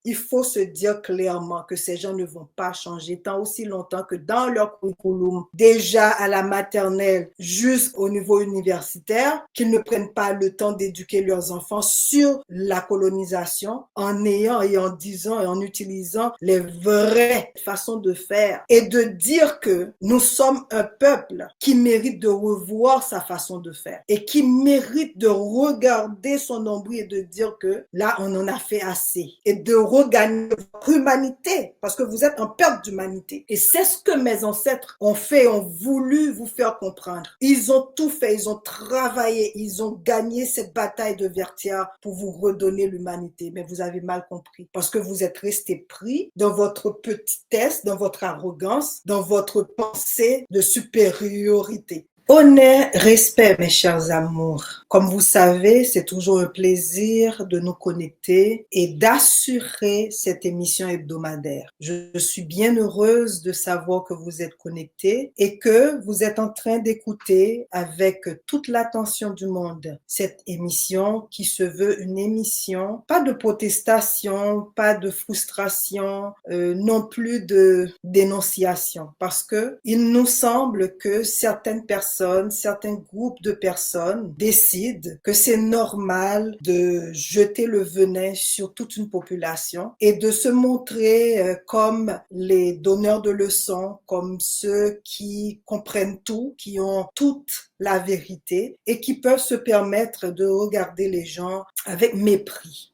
il faut se dire clairement que ces gens ne vont pas changer tant aussi longtemps que dans leur curriculum, déjà à la maternelle jusqu'au niveau universitaire, qu'ils ne prennent pas le temps d'éduquer leurs enfants sur la colonisation en ayant et en disant et en utilisant les vraies façons de faire et de dire que nous sommes un peuple qui mérite de revoir sa façon de faire et qui mérite de regarder son nombril et de dire que là, on en a fait assez et de regagner votre humanité parce que vous êtes en perte d'humanité. Et c'est ce que mes ancêtres ont fait, ont voulu vous faire comprendre. Ils ont tout fait, ils ont travaillé, ils ont gagné cette bataille de Vertières pour vous redonner l'humanité. Mais vous avez mal compris parce que vous êtes resté pris dans votre petitesse, dans votre arrogance, dans votre pensée de supériorité. Honneur, respect, mes chers amours. Comme vous savez, c'est toujours un plaisir de nous connecter et d'assurer cette émission hebdomadaire. Je suis bien heureuse de savoir que vous êtes connectés et que vous êtes en train d'écouter avec toute l'attention du monde cette émission qui se veut une émission, pas de protestation, pas de frustration, non plus de dénonciation, parce que il nous semble que certaines personnes, certains groupes de personnes décident que c'est normal de jeter le venin sur toute une population et de se montrer comme les donneurs de leçons, comme ceux qui comprennent tout, qui ont toute la vérité et qui peuvent se permettre de regarder les gens avec mépris.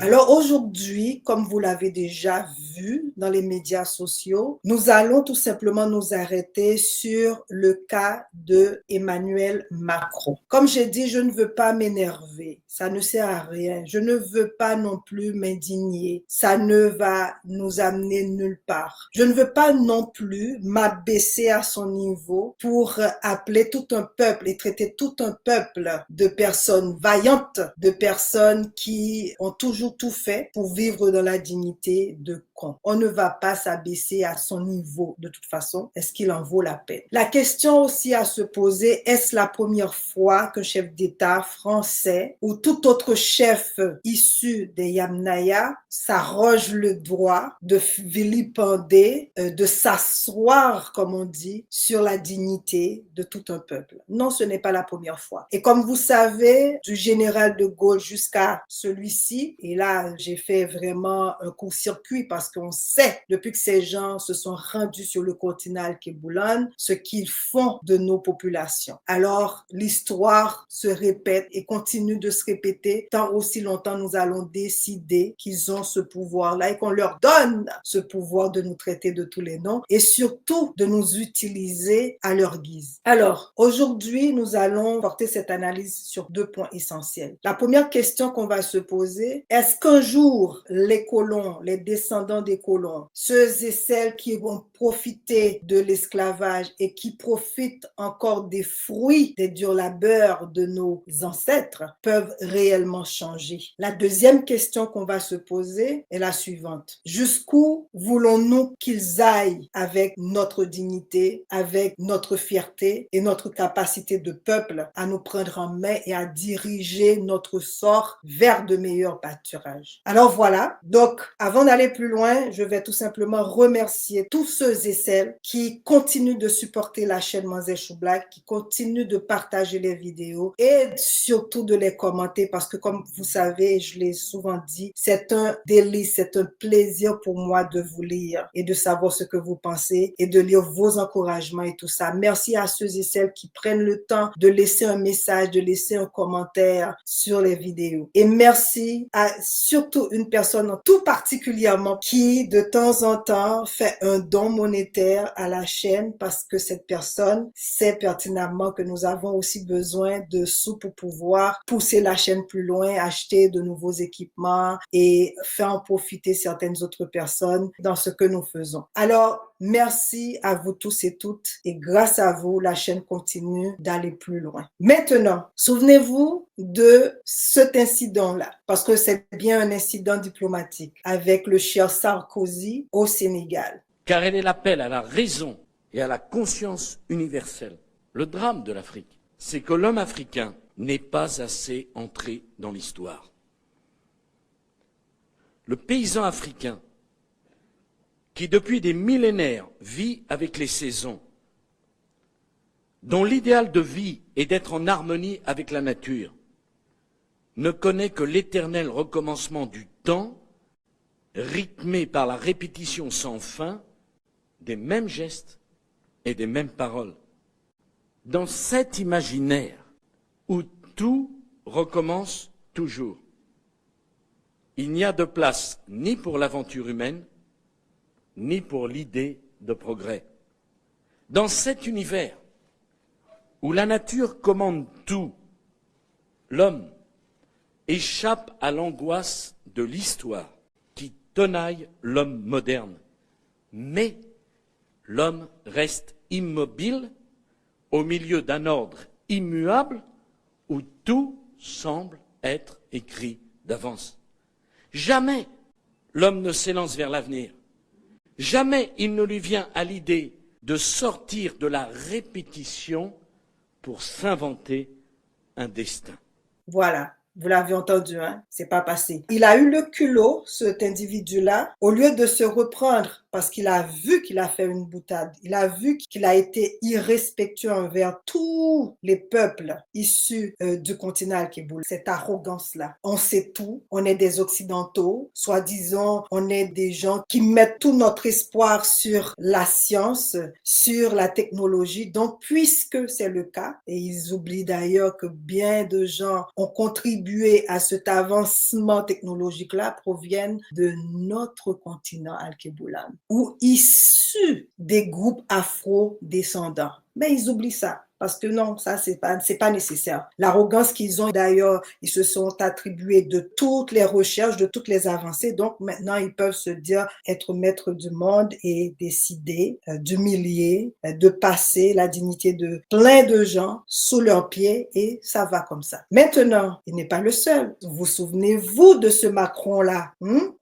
Alors aujourd'hui, comme vous l'avez déjà vu dans les médias sociaux, nous allons tout simplement nous arrêter sur le cas de Emmanuel Macron. Comme j'ai dit, je ne veux pas m'énerver, ça ne sert à rien. Je ne veux pas non plus m'indigner, ça ne va nous amener nulle part. Je ne veux pas non plus m'abaisser à son niveau pour appeler tout un peuple et traiter tout un peuple de personnes vaillantes, de personnes qui ont toujours tout fait pour vivre dans la dignité de con. On ne va pas s'abaisser à son niveau de toute façon. Est-ce qu'il en vaut la peine? La question aussi à se poser, est-ce la première fois qu'un chef d'État français ou tout autre chef issu des Yamnaya s'arroge le droit de vilipender, de s'asseoir, comme on dit, sur la dignité de tout un peuple? Non, ce n'est pas la première fois. Et comme vous savez, du général de Gaulle jusqu'à celui-ci, et là, j'ai fait vraiment un court-circuit parce qu'on sait, depuis que ces gens se sont rendus sur le continent Al-Kéboulan, ce qu'ils font de nos populations. Alors, l'histoire se répète et continue de se répéter tant aussi longtemps nous allons décider qu'ils ont ce pouvoir-là et qu'on leur donne ce pouvoir de nous traiter de tous les noms et surtout de nous utiliser à leur guise. Alors, aujourd'hui, nous allons porter cette analyse sur 2 points essentiels. La première question qu'on va se poser, est-ce qu'un jour, les colons, les descendants des colons, ceux et celles qui vont profiter de l'esclavage et qui profitent encore des fruits des durs labeurs de nos ancêtres, peuvent réellement changer? La deuxième question qu'on va se poser est la suivante. Jusqu'où voulons-nous qu'ils aillent avec notre dignité, avec notre fierté et notre capacité de peuple à nous prendre en main et à diriger notre sort vers de meilleurs pâturages? Alors voilà, donc avant d'aller plus loin, je vais tout simplement remercier tous ceux et celles qui continuent de supporter la chaîne Manzé Chou Black, qui continuent de partager les vidéos et surtout de les commenter parce que comme vous savez, je l'ai souvent dit, c'est un délice, c'est un plaisir pour moi de vous lire et de savoir ce que vous pensez et de lire vos encouragements et tout ça. Merci à ceux et celles qui prennent le temps de laisser un message, de laisser un commentaire sur les vidéos. Et merci à surtout une personne tout particulièrement qui de temps en temps fait un don monétaire à la chaîne parce que cette personne sait pertinemment que nous avons aussi besoin de sous pour pouvoir pousser la chaîne plus loin, acheter de nouveaux équipements et faire en profiter certaines autres personnes dans ce que nous faisons. Alors, merci à vous tous et toutes et grâce à vous, la chaîne continue d'aller plus loin. Maintenant, souvenez-vous de cet incident-là, parce que c'est bien un incident diplomatique avec le cher Sarkozy au Sénégal. Car elle est l'appel à la raison et à la conscience universelle. Le drame de l'Afrique, c'est que l'homme africain n'est pas assez entré dans l'histoire. Le paysan africain, qui depuis des millénaires vit avec les saisons, dont l'idéal de vie est d'être en harmonie avec la nature, ne connaît que l'éternel recommencement du temps, rythmé par la répétition sans fin des mêmes gestes et des mêmes paroles. Dans cet imaginaire où tout recommence toujours, il n'y a de place ni pour l'aventure humaine, ni pour l'idée de progrès. Dans cet univers où la nature commande tout, l'homme échappe à l'angoisse de l'histoire qui tenaille l'homme moderne. Mais l'homme reste immobile au milieu d'un ordre immuable où tout semble être écrit d'avance. Jamais l'homme ne s'élance vers l'avenir. Jamais il ne lui vient à l'idée de sortir de la répétition pour s'inventer un destin. Voilà. Vous l'avez entendu, hein? C'est pas passé. Il a eu le culot, cet individu-là, au lieu de se reprendre parce qu'il a vu qu'il a fait une boutade. Il a vu qu'il a été irrespectueux envers tous les peuples issus du continent Al-Kéboul. Cette arrogance-là. On sait tout. On est des Occidentaux. Soi-disant, on est des gens qui mettent tout notre espoir sur la science, sur la technologie. Donc, puisque c'est le cas, et ils oublient d'ailleurs que bien de gens ont contribué à cet avancement technologique-là proviennent de notre continent Al-Kéboulan ou issus des groupes afro-descendants. Mais ils oublient ça. Parce que non, ça, c'est pas nécessaire. L'arrogance qu'ils ont, d'ailleurs, ils se sont attribués de toutes les recherches, de toutes les avancées. Donc, maintenant, ils peuvent se dire être maîtres du monde et décider d'humilier, de passer la dignité de plein de gens sous leurs pieds et ça va comme ça. Maintenant, il n'est pas le seul. Vous souvenez-vous de ce Macron-là?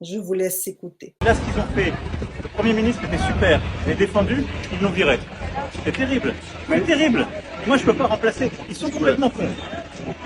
Je vous laisse écouter. Là, ce qu'ils ont fait, le Premier ministre était super, il est défendu, ils l'ont viré. C'est terrible, c'est terrible. Moi, je ne peux pas remplacer. Ils sont complètement cons.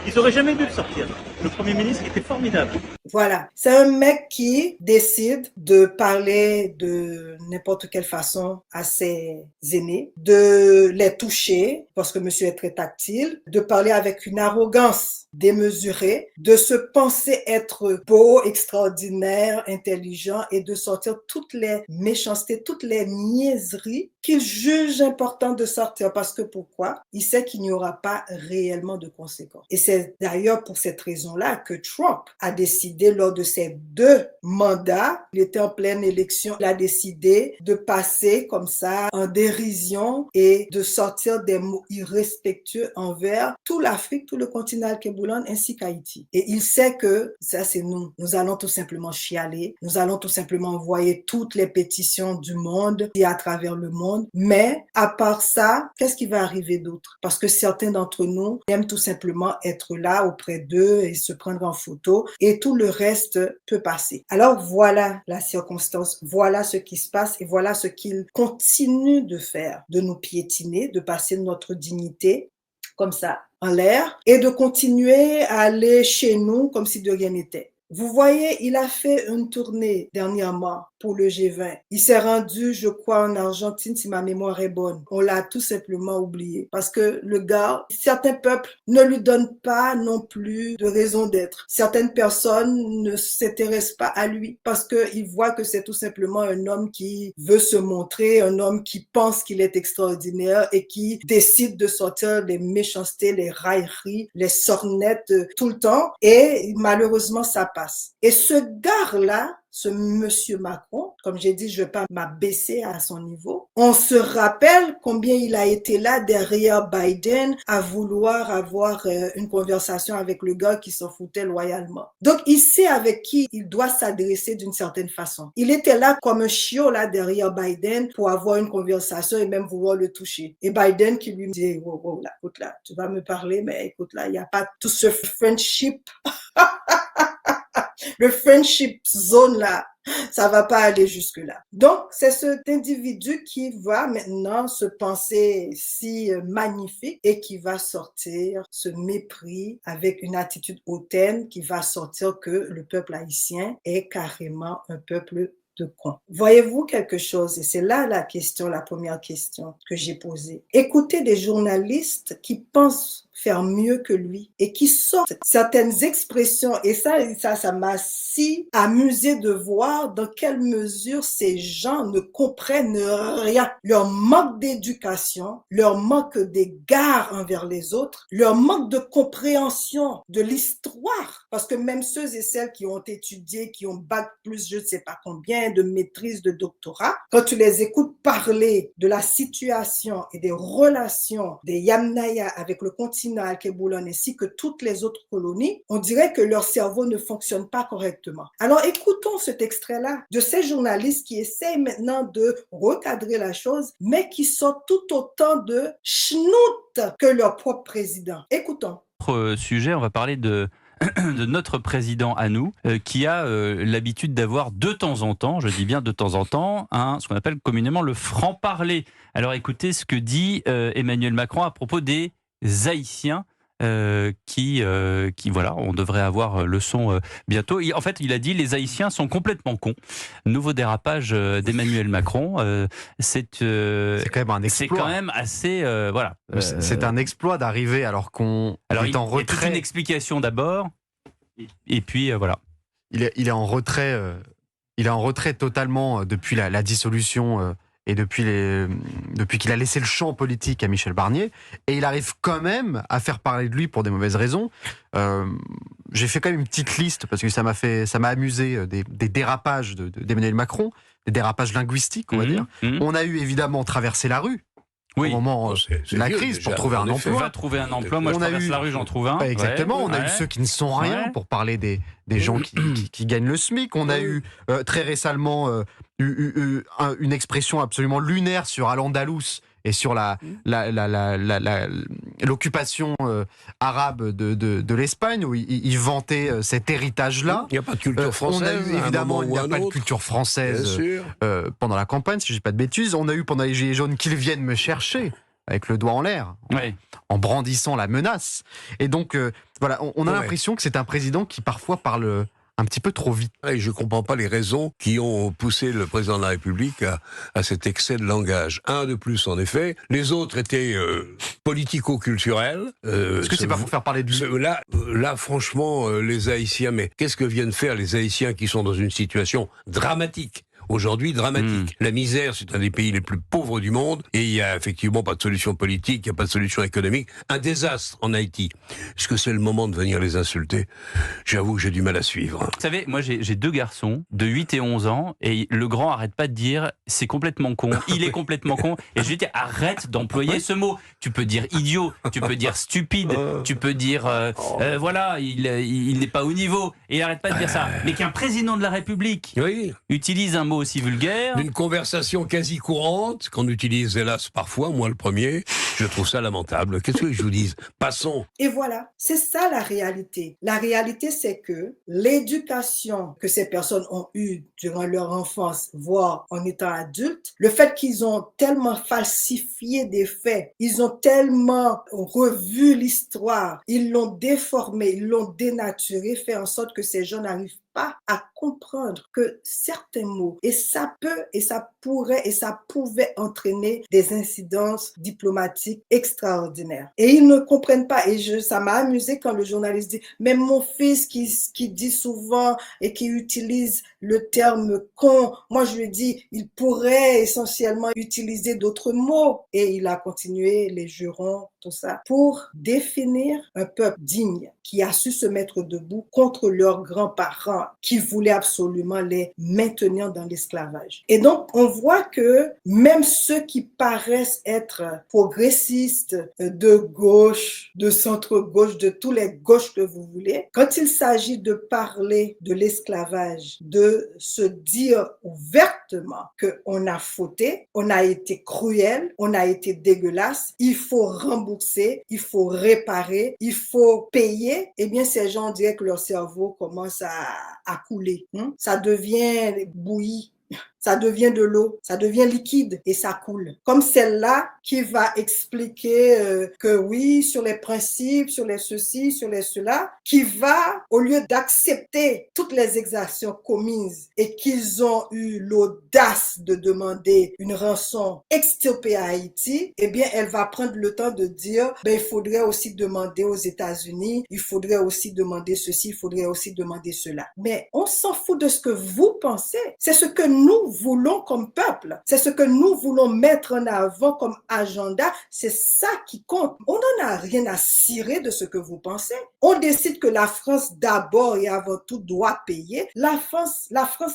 Ils n'auraient jamais dû le sortir. Le Premier ministre était formidable. Voilà, c'est un mec qui décide de parler de n'importe quelle façon à ses aînés, de les toucher, parce que monsieur est très tactile, de parler avec une arrogance démesurée, de se penser être beau, extraordinaire, intelligent et de sortir toutes les méchancetés, toutes les niaiseries qu'il juge important de sortir. Parce que pourquoi? Il sait qu'il n'y aura pas réellement de conséquences. Et c'est d'ailleurs pour cette raison-là que Trump a décidé lors de ses 2 mandats, il était en pleine élection, il a décidé de passer comme ça en dérision et de sortir des mots irrespectueux envers tout l'Afrique, tout le continent Al-Kéboulan ainsi qu'Haïti. Et il sait que ça c'est nous. Nous allons tout simplement chialer, nous allons tout simplement envoyer toutes les pétitions du monde et à travers le monde. Mais à part ça, qu'est-ce qui va arriver d'autre? Parce que certains d'entre nous aiment tout simplement être là auprès d'eux et se prendre en photo et tout le reste peut passer. Alors voilà la circonstance, voilà ce qui se passe et voilà ce qu'il continue de faire, de nous piétiner, de passer notre dignité comme ça en l'air et de continuer à aller chez nous comme si de rien n'était. Vous voyez, il a fait une tournée dernièrement pour le G20. Il s'est rendu, je crois, en Argentine, si ma mémoire est bonne. On l'a tout simplement oublié parce que le gars, certains peuples ne lui donnent pas non plus de raison d'être. Certaines personnes ne s'intéressent pas à lui parce qu'ils voient que c'est tout simplement un homme qui veut se montrer, un homme qui pense qu'il est extraordinaire et qui décide de sortir les méchancetés, les railleries, les sornettes tout le temps. Et malheureusement, ça passe. Et ce gars-là, ce monsieur Macron, comme j'ai dit, je ne vais pas m'abaisser à son niveau. On se rappelle combien il a été là derrière Biden à vouloir avoir une conversation avec le gars qui s'en foutait loyalement. Donc, il sait avec qui il doit s'adresser d'une certaine façon. Il était là comme un chiot là derrière Biden pour avoir une conversation et même vouloir le toucher. Et Biden qui lui dit, wow, là, écoute là, tu vas me parler, mais écoute là, il n'y a pas tout ce friendship Le friendship zone là, ça va pas aller jusque-là. Donc, c'est cet individu qui va maintenant se penser si magnifique et qui va sortir ce mépris avec une attitude hautaine qui va sortir que le peuple haïtien est carrément un peuple de cons. Voyez-vous quelque chose? Et c'est là la question, la première question que j'ai posée. Écoutez des journalistes qui pensent faire mieux que lui et qui sortent certaines expressions. Et ça m'a si amusé de voir dans quelle mesure ces gens ne comprennent rien. Leur manque d'éducation, leur manque d'égard envers les autres, leur manque de compréhension de l'histoire. Parce que même ceux et celles qui ont étudié, qui ont bac plus je ne sais pas combien de maîtrise, de doctorat, quand tu les écoutes parler de la situation et des relations des Yamnaya avec le continent Alkebulan ainsi que toutes les autres colonies, on dirait que leur cerveau ne fonctionne pas correctement. Alors écoutons cet extrait-là de ces journalistes qui essayent maintenant de recadrer la chose, mais qui sont tout autant de schnout que leur propre président. Écoutons. Autre sujet, on va parler de notre président à nous, qui a l'habitude d'avoir de temps en temps, je dis bien de temps en temps, ce qu'on appelle communément le franc-parler. Alors écoutez ce que dit Emmanuel Macron à propos des Haïtiens qui voilà, on devrait avoir le son bientôt. En fait, il a dit les Haïtiens sont complètement cons. Nouveau dérapage d'Emmanuel Macron. C'est quand même un exploit. C'est quand même assez voilà. C'est un exploit d'arriver alors qu'on est en retrait. Il y a toute une explication d'abord, et puis voilà. Il est en retrait. Il est en retrait totalement depuis la dissolution. Et depuis qu'il a laissé le champ politique à Michel Barnier, et il arrive quand même à faire parler de lui pour des mauvaises raisons. J'ai fait quand même une petite liste, parce que ça m'a amusé, des dérapages d'Emmanuel Macron, des dérapages linguistiques, on va dire. On a eu évidemment traversé la rue. Au moment de la crise, pour trouver un emploi. On va trouver un emploi, moi je traverse la rue, j'en trouve un. Exactement, on a eu ceux qui ne sont rien, pour parler des gens qui gagnent le SMIC. On a eu très récemment une expression absolument lunaire sur Al-Andalus et sur l'occupation arabe de l'Espagne, où il vantait cet héritage-là. Il n'y a pas de culture française. Évidemment, il n'y a pas de culture française pendant la campagne, si je ne dis pas de bêtises. On a eu pendant les Gilets jaunes qu'ils viennent me chercher, avec le doigt en l'air, en brandissant la menace. Et donc, voilà, on a l'impression que c'est un président qui parfois parle un petit peu trop vite. Et je ne comprends pas les raisons qui ont poussé le président de la République à cet excès de langage. Un de plus, en effet. Les autres étaient politico-culturels. Est-ce que c'est pas pour faire parler de lui ? Là, franchement, les Haïtiens, mais qu'est-ce que viennent faire les Haïtiens qui sont dans une situation dramatique ? Aujourd'hui, dramatique. La misère, c'est un des pays les plus pauvres du monde, et il y a effectivement pas de solution politique, il n'y a pas de solution économique. Un désastre en Haïti. Est-ce que c'est le moment de venir les insulter ? J'avoue que j'ai du mal à suivre. Vous savez, moi j'ai deux garçons de 8 et 11 ans, et le grand arrête pas de dire « c'est complètement con, il est complètement con », et je lui dis « arrête d'employer ce mot ». Tu peux dire idiot, tu peux dire stupide, tu peux dire voilà, il n'est pas au niveau, et il arrête pas de dire ça. Mais qu'un président de la République utilise un mot aussi vulgaire. D'une conversation quasi courante, qu'on utilise hélas parfois, moi le premier, je trouve ça lamentable. Qu'est-ce que je vous dis ? Passons. Et voilà, c'est ça la réalité. La réalité, c'est que l'éducation que ces personnes ont eue durant leur enfance, voire en étant adultes, le fait qu'ils ont tellement falsifié des faits, ils ont tellement revu l'histoire, ils l'ont déformé, ils l'ont dénaturé, fait en sorte que ces gens n'arrivent pas à comprendre que certains mots, et ça peut, et ça pourrait, et ça pouvait entraîner des incidences diplomatiques extraordinaires. Et ils ne comprennent pas, et ça m'a amusé quand le journaliste dit, même mon fils qui dit souvent et qui utilise le terme con, moi je lui dis, il pourrait essentiellement utiliser d'autres mots. Et il a continué les jurons, tout ça, pour définir un peuple digne, qui a su se mettre debout contre leurs grands-parents, qui voulaient absolument les maintenir dans l'esclavage. Et donc, on voit que même ceux qui paraissent être progressistes, de gauche, de centre-gauche, de tous les gauches que vous voulez, quand il s'agit de parler de l'esclavage, de de se dire ouvertement qu'on a fauté, on a été cruel, on a été dégueulasse, il faut rembourser, il faut réparer, il faut payer, eh bien, ces gens, on dirait que leur cerveau commence à couler. Ça devient bouilli. Ça devient de l'eau, ça devient liquide et ça coule. Comme celle-là qui va expliquer que oui, sur les principes, sur les ceci, sur les cela, qui va, au lieu d'accepter toutes les exactions commises et qu'ils ont eu l'audace de demander une rançon extirpée à Haïti, eh bien, elle va prendre le temps de dire, il faudrait aussi demander aux États-Unis, il faudrait aussi demander ceci, il faudrait aussi demander cela. Mais on s'en fout de ce que vous pensez. C'est ce que nous voulons comme peuple. C'est ce que nous voulons mettre en avant comme agenda. C'est ça qui compte. On n'en a rien à cirer de ce que vous pensez. On décide que la France d'abord et avant tout doit payer. La France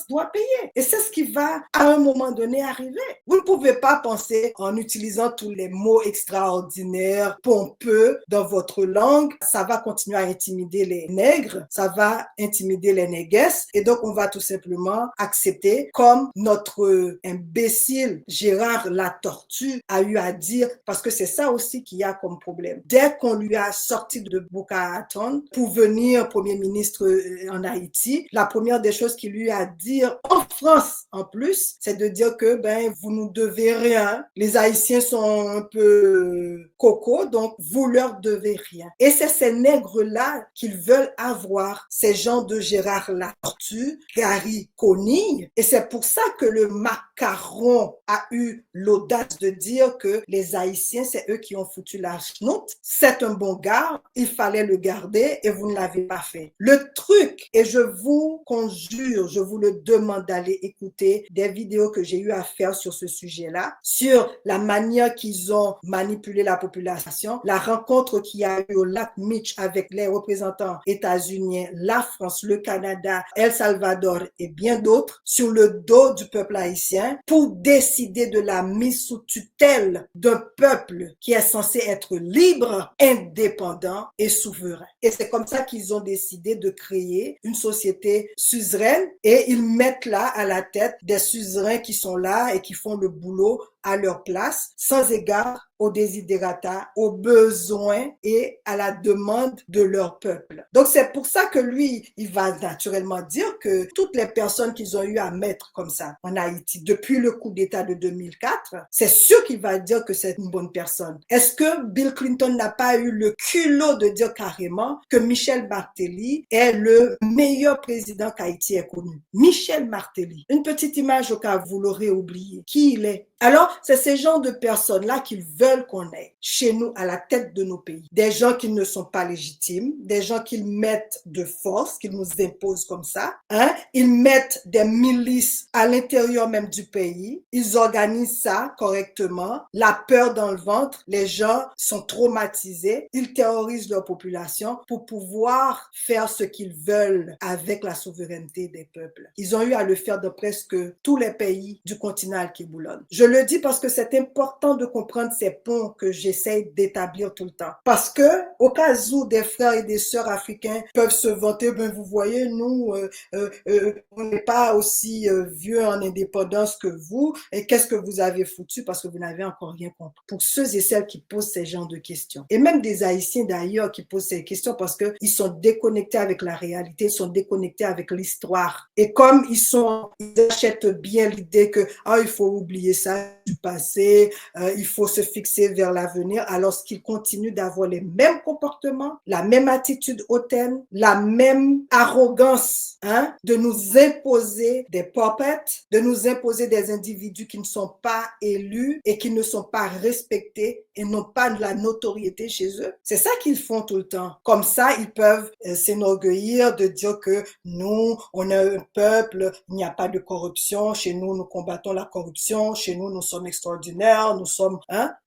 doit payer. Et c'est ce qui va à un moment donné arriver. Vous ne pouvez pas penser en utilisant tous les mots extraordinaires, pompeux dans votre langue. Ça va continuer à intimider les nègres. Ça va intimider les néguesses. Et donc, on va tout simplement accepter comme notre imbécile Gérard Latortue a eu à dire, parce que c'est ça aussi qu'il y a comme problème. Dès qu'on lui a sorti de Boca Raton pour venir Premier ministre en Haïti, la première des choses qu'il lui a dit en France en plus, c'est de dire que vous nous devez rien. Les Haïtiens sont un peu coco, donc vous leur devez rien. Et c'est ces nègres-là qu'ils veulent avoir, ces gens de Gérard Latortue, Gary Conille, et c'est pour ça que le macaron a eu l'audace de dire que les Haïtiens, c'est eux qui ont foutu la chenoute. C'est un bon gars, il fallait le garder et vous ne l'avez pas fait. Le truc, et je vous conjure, je vous le demande d'aller écouter des vidéos que j'ai eu à faire sur ce sujet-là, sur la manière qu'ils ont manipulé la population, la rencontre qu'il y a eu au lac Meech avec les représentants états-uniens, la France, le Canada, El Salvador et bien d'autres, sur le dos du peuple haïtien pour décider de la mise sous tutelle d'un peuple qui est censé être libre, indépendant et souverain. Et c'est comme ça qu'ils ont décidé de créer une société suzeraine et ils mettent là à la tête des suzerains qui sont là et qui font le boulot à leur place, sans égard aux desiderata, aux besoins et à la demande de leur peuple. Donc c'est pour ça que lui, il va naturellement dire que toutes les personnes qu'ils ont eu à mettre comme ça en Haïti depuis le coup d'État de 2004, c'est sûr qu'il va dire que c'est une bonne personne. Est-ce que Bill Clinton n'a pas eu le culot de dire carrément que Michel Martelly est le meilleur président qu'Haïti ait connu? Michel Martelly. Une petite image au cas où vous l'aurez oublié. Qui il est? Alors, c'est ces genres de personnes-là qu'ils veulent qu'on ait chez nous à la tête de nos pays. Des gens qui ne sont pas légitimes, des gens qu'ils mettent de force, qu'ils nous imposent comme ça. Ils mettent des milices à l'intérieur même du pays. Ils organisent ça correctement. La peur dans le ventre. Les gens sont traumatisés. Ils terrorisent leur population pour pouvoir faire ce qu'ils veulent avec la souveraineté des peuples. Ils ont eu à le faire dans presque tous les pays du continent al-Kiboulon. Je le dis parce que c'est important de comprendre ces ponts que j'essaie d'établir tout le temps. Parce que, au cas où des frères et des sœurs africains peuvent se vanter, vous voyez, nous, on n'est pas aussi vieux en indépendance que vous, et qu'est-ce que vous avez foutu parce que vous n'avez encore rien compris. Pour ceux et celles qui posent ces genres de questions, et même des Haïtiens d'ailleurs qui posent ces questions parce qu'ils sont déconnectés avec la réalité, ils sont déconnectés avec l'histoire. Et comme ils achètent bien l'idée que, il faut oublier ça du passé, il faut se fixer vers l'avenir, alors qu'ils continuent d'avoir les mêmes comportements, la même attitude hautaine, la même arrogance, de nous imposer des puppets, de nous imposer des individus qui ne sont pas élus et qui ne sont pas respectés et n'ont pas de la notoriété chez eux. C'est ça qu'ils font tout le temps. Comme ça, ils peuvent s'enorgueillir de dire que nous, on est un peuple, il n'y a pas de corruption, chez nous, nous combattons la corruption, chez nous sommes extraordinaires, nous sommes,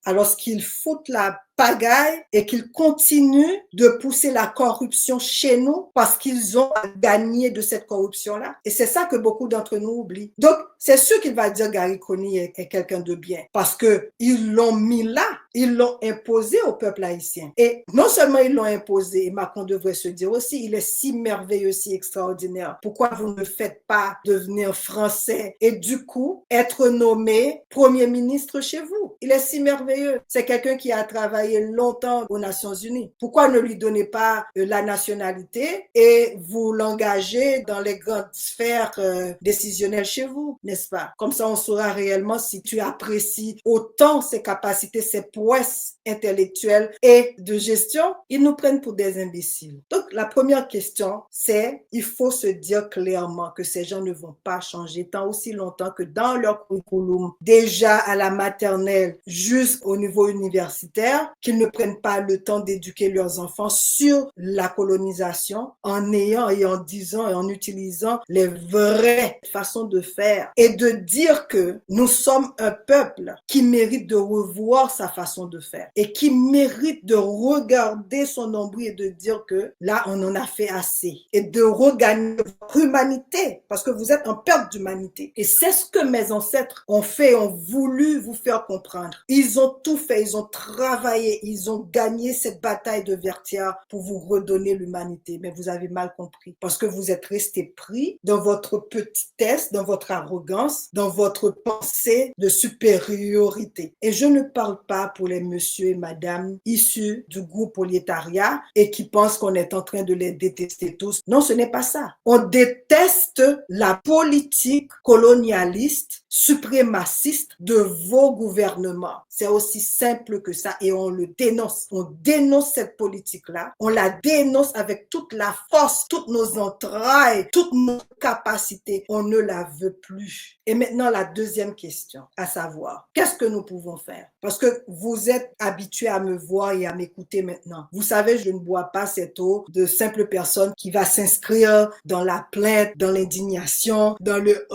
alors qu'ils foutent la pagaille et qu'ils continuent de pousser la corruption chez nous parce qu'ils ont gagné de cette corruption-là. Et c'est ça que beaucoup d'entre nous oublient. Donc, c'est sûr qu'il va dire Gary Conille est quelqu'un de bien parce que ils l'ont mis là Ils l'ont imposé au peuple haïtien. Et non seulement ils l'ont imposé, et Macron devrait se dire aussi, il est si merveilleux, si extraordinaire. Pourquoi vous ne faites pas devenir français et du coup être nommé Premier ministre chez vous? Il est si merveilleux. C'est quelqu'un qui a travaillé longtemps aux Nations Unies. Pourquoi ne lui donnez pas la nationalité et vous l'engagez dans les grandes sphères décisionnelles chez vous, n'est-ce pas? Comme ça, on saura réellement si tu apprécies autant ses capacités, ses prouesses intellectuelles et de gestion. Ils nous prennent pour des imbéciles. Donc, la première question, c'est il faut se dire clairement que ces gens ne vont pas changer tant aussi longtemps que dans leur curriculum, déjà à la maternelle jusqu'au niveau universitaire, qu'ils ne prennent pas le temps d'éduquer leurs enfants sur la colonisation en ayant et en disant et en utilisant les vraies façons de faire et de dire que nous sommes un peuple qui mérite de revoir sa façon de faire et qui mérite de regarder son nombril et de dire que là, on en a fait assez et de regagner votre humanité parce que vous êtes en perte d'humanité. Et c'est ce que mes ancêtres ont fait, ont voulu vous faire comprendre. Ils ont tout fait, ils ont travaillé, ils ont gagné cette bataille de Vertières pour vous redonner l'humanité. Mais vous avez mal compris parce que vous êtes restés pris dans votre petitesse, dans votre arrogance, dans votre pensée de supériorité. Et je ne parle pas pour les messieurs et madame issus du groupe prolétariat et qui pensent qu'on est en train de les détester tous. Non, ce n'est pas ça. On déteste la politique colonialiste, suprémaciste de vos gouvernements. C'est aussi simple que ça et on le dénonce. On dénonce cette politique-là. On la dénonce avec toute la force, toutes nos entrailles, toutes nos capacités. On ne la veut plus. Et maintenant, la deuxième question, à savoir, qu'est-ce que nous pouvons faire? Parce que vous êtes habitués à me voir et à m'écouter maintenant. Vous savez, je ne bois pas cette eau de simple personne qui va s'inscrire dans la plainte, dans l'indignation, dans le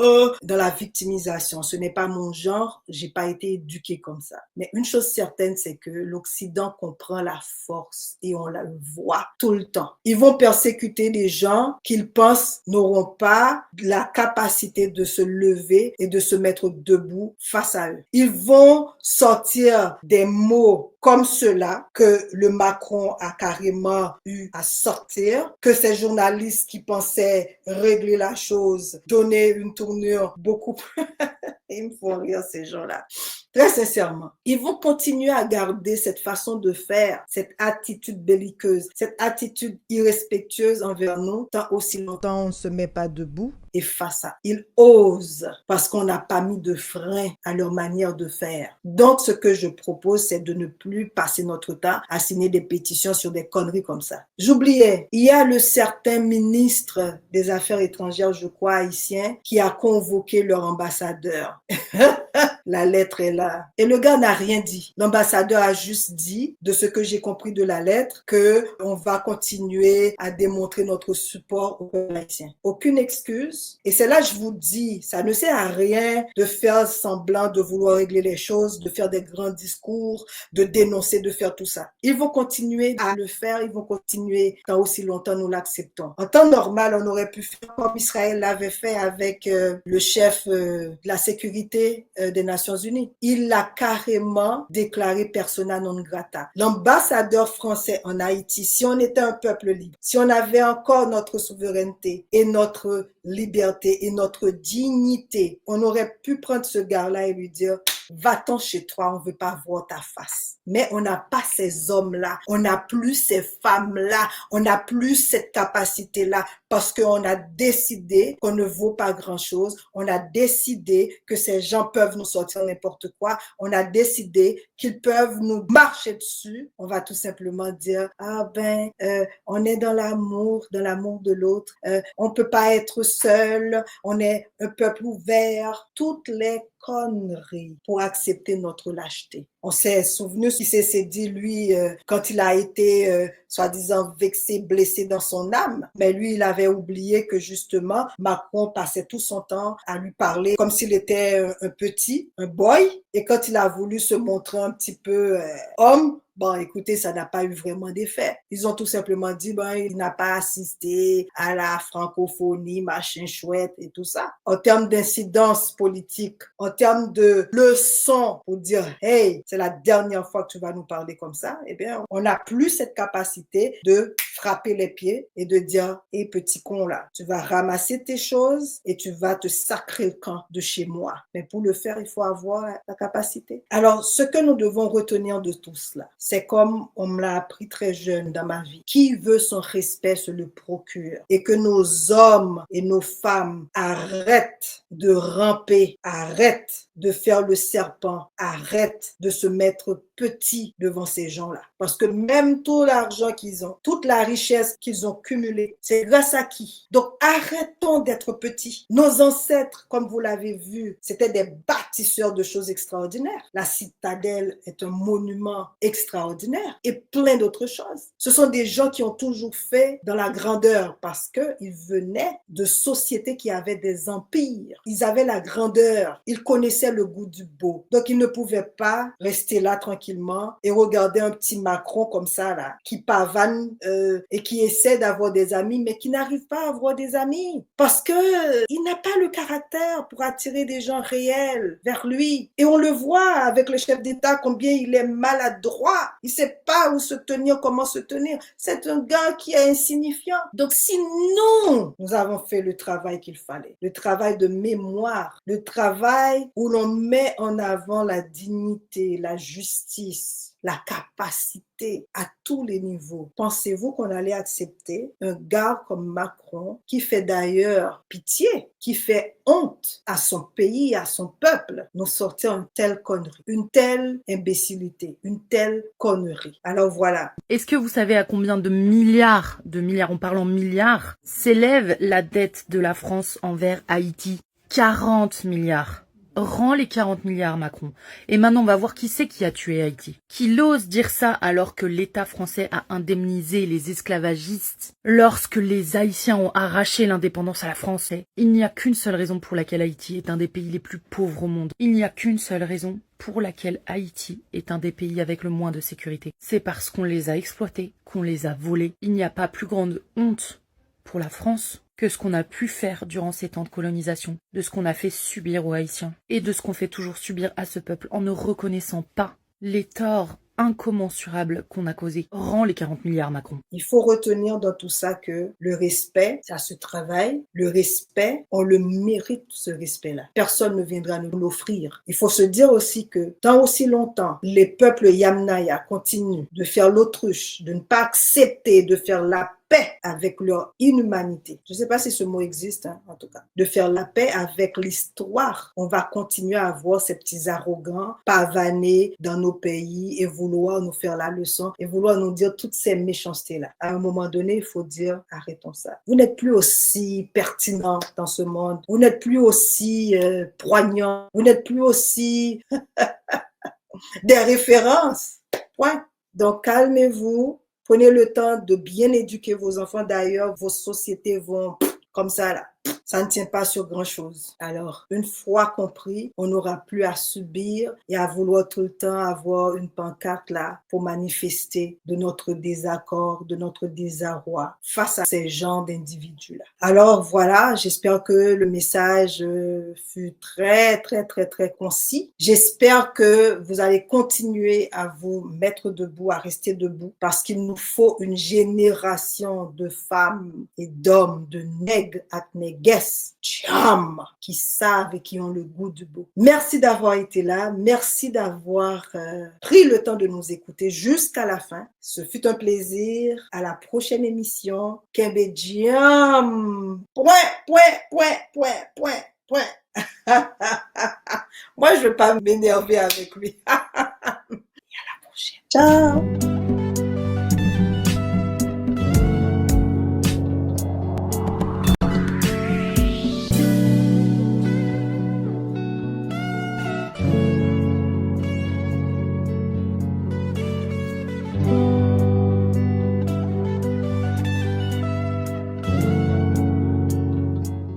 dans la victimisation. Ce n'est pas mon genre. J'ai pas été éduquée comme ça. Mais une chose certaine, c'est que l'Occident comprend la force et on la voit tout le temps. Ils vont persécuter les gens qu'ils pensent n'auront pas la capacité de se lever et de se mettre debout face à eux. Ils vont sortir des mots comme ceux-là que le Macron a carrément eu à sortir, que ces journalistes qui pensaient régler la chose, donner une tournure beaucoup plus... Ils me font rire ces gens-là. Très sincèrement, ils vont continuer à garder cette façon de faire, cette attitude belliqueuse, cette attitude irrespectueuse envers nous, tant aussi longtemps on ne se met pas debout et face à. Ils osent parce qu'on n'a pas mis de frein à leur manière de faire. Donc, ce que je propose, c'est de ne plus passer notre temps à signer des pétitions sur des conneries comme ça. J'oubliais, il y a le certain ministre des Affaires étrangères, je crois, haïtien, qui a convoqué leur ambassadeur. La lettre est là. Et le gars n'a rien dit. L'ambassadeur a juste dit, de ce que j'ai compris de la lettre, que on va continuer à démontrer notre support au peuple haïtien. Aucune excuse. Et c'est là que je vous dis, ça ne sert à rien de faire semblant de vouloir régler les choses, de faire des grands discours, de dénoncer, de faire tout ça. Ils vont continuer à le faire, ils vont continuer tant aussi longtemps nous l'acceptons. En temps normal, on aurait pu faire comme Israël l'avait fait avec le chef de la sécurité des Nations Unies. Il l'a carrément déclaré persona non grata. L'ambassadeur français en Haïti, si on était un peuple libre, si on avait encore notre souveraineté et notre liberté et notre dignité, on aurait pu prendre ce gars-là et lui dire va-t'en chez toi, on veut pas voir ta face. Mais on n'a pas ces hommes-là, on n'a plus ces femmes-là, on n'a plus cette capacité-là parce qu'on a décidé qu'on ne vaut pas grand-chose, on a décidé que ces gens peuvent nous sortir n'importe quoi, on a décidé qu'ils peuvent nous marcher dessus. On va tout simplement dire, on est dans l'amour de l'autre, on peut pas être seul, on est un peuple ouvert, toutes les conneries pour accepter notre lâcheté. On s'est souvenu ce qui s'est dit, lui, quand il a été, soi-disant, vexé, blessé dans son âme. Mais lui, il avait oublié que, justement, Macron passait tout son temps à lui parler comme s'il était un petit, un boy. Et quand il a voulu se montrer un petit peu homme, Bon, écoutez, ça n'a pas eu vraiment d'effet. Ils ont tout simplement dit, il n'a pas assisté à la francophonie, machin chouette et tout ça. En termes d'incidence politique, en termes de leçons pour dire, hey, c'est la dernière fois que tu vas nous parler comme ça, eh bien, on n'a plus cette capacité de frapper les pieds et de dire, hey, petit con là, tu vas ramasser tes choses et tu vas te sacrer le camp de chez moi. Mais pour le faire, il faut avoir la capacité. Alors, ce que nous devons retenir de tout cela, c'est comme on me l'a appris très jeune dans ma vie. Qui veut son respect se le procure. Et que nos hommes et nos femmes arrêtent de ramper, arrêtent de faire le serpent, arrêtent de se mettre petit devant ces gens-là. Parce que même tout l'argent qu'ils ont, toute la richesse qu'ils ont cumulée, c'est grâce à qui? Donc arrêtons d'être petits. Nos ancêtres, comme vous l'avez vu, c'était des bâtisseurs de choses extraordinaires. La citadelle est un monument extraordinaire et plein d'autres choses. Ce sont des gens qui ont toujours fait dans la grandeur parce qu'ils venaient de sociétés qui avaient des empires. Ils avaient la grandeur. Ils connaissaient le goût du beau. Donc ils ne pouvaient pas rester là tranquillement et regarder un petit Macron comme ça là, qui pavane et qui essaie d'avoir des amis, mais qui n'arrive pas à avoir des amis parce que il n'a pas le caractère pour attirer des gens réels vers lui. Et on le voit avec le chef d'État combien il est maladroit. Il sait pas où se tenir, comment se tenir. C'est un gars qui est insignifiant. Donc si nous avons fait le travail qu'il fallait, le travail de mémoire, le travail où l'on met en avant la dignité, la justice, la capacité à tous les niveaux. Pensez-vous qu'on allait accepter un gars comme Macron qui fait d'ailleurs pitié, qui fait honte à son pays, à son peuple, nous sortir une telle connerie, une telle imbécilité, une telle connerie. Alors voilà. Est-ce que vous savez à combien de milliards, on parle en milliards, s'élève la dette de la France envers Haïti? 40 milliards. Rends les 40 milliards, Macron. Et maintenant, on va voir qui c'est qui a tué Haïti. Qu'il ose dire ça alors que l'État français a indemnisé les esclavagistes, lorsque les Haïtiens ont arraché l'indépendance à la France. Il n'y a qu'une seule raison pour laquelle Haïti est un des pays les plus pauvres au monde. Il n'y a qu'une seule raison pour laquelle Haïti est un des pays avec le moins de sécurité. C'est parce qu'on les a exploités, qu'on les a volés. Il n'y a pas plus grande honte pour la France que ce qu'on a pu faire durant ces temps de colonisation, de ce qu'on a fait subir aux Haïtiens, et de ce qu'on fait toujours subir à ce peuple en ne reconnaissant pas les torts incommensurables qu'on a causés. Rends les 40 milliards, Macron. Il faut retenir dans tout ça que le respect, ça se travaille. Le respect, on le mérite, ce respect-là. Personne ne viendra nous l'offrir. Il faut se dire aussi que tant aussi longtemps, les peuples Yamnaya continuent de faire l'autruche, de ne pas accepter de faire la paix avec leur inhumanité. Je ne sais pas si ce mot existe, en tout cas. De faire la paix avec l'histoire. On va continuer à avoir ces petits arrogants pavanés dans nos pays et vouloir nous faire la leçon et vouloir nous dire toutes ces méchancetés-là. À un moment donné, il faut dire, arrêtons ça. Vous n'êtes plus aussi pertinent dans ce monde. Vous n'êtes plus aussi poignant. Vous n'êtes plus aussi des références. Point. Donc, calmez-vous. Prenez le temps de bien éduquer vos enfants. D'ailleurs, vos sociétés vont comme ça là. Ça ne tient pas sur grand-chose. Alors, une fois compris, on n'aura plus à subir et à vouloir tout le temps avoir une pancarte là pour manifester de notre désaccord, de notre désarroi face à ces genres d'individus-là. Alors voilà, j'espère que le message fut très, très, très, très concis. J'espère que vous allez continuer à vous mettre debout, à rester debout, parce qu'il nous faut une génération de femmes et d'hommes, de nègres à nègres, cham, qui savent et qui ont le goût du beau. Merci d'avoir été là. Merci d'avoir pris le temps de nous écouter jusqu'à la fin. Ce fut un plaisir. À la prochaine émission. Kembe Djiam. Point. Moi, je ne veux pas m'énerver avec lui. Et à la prochaine. Ciao.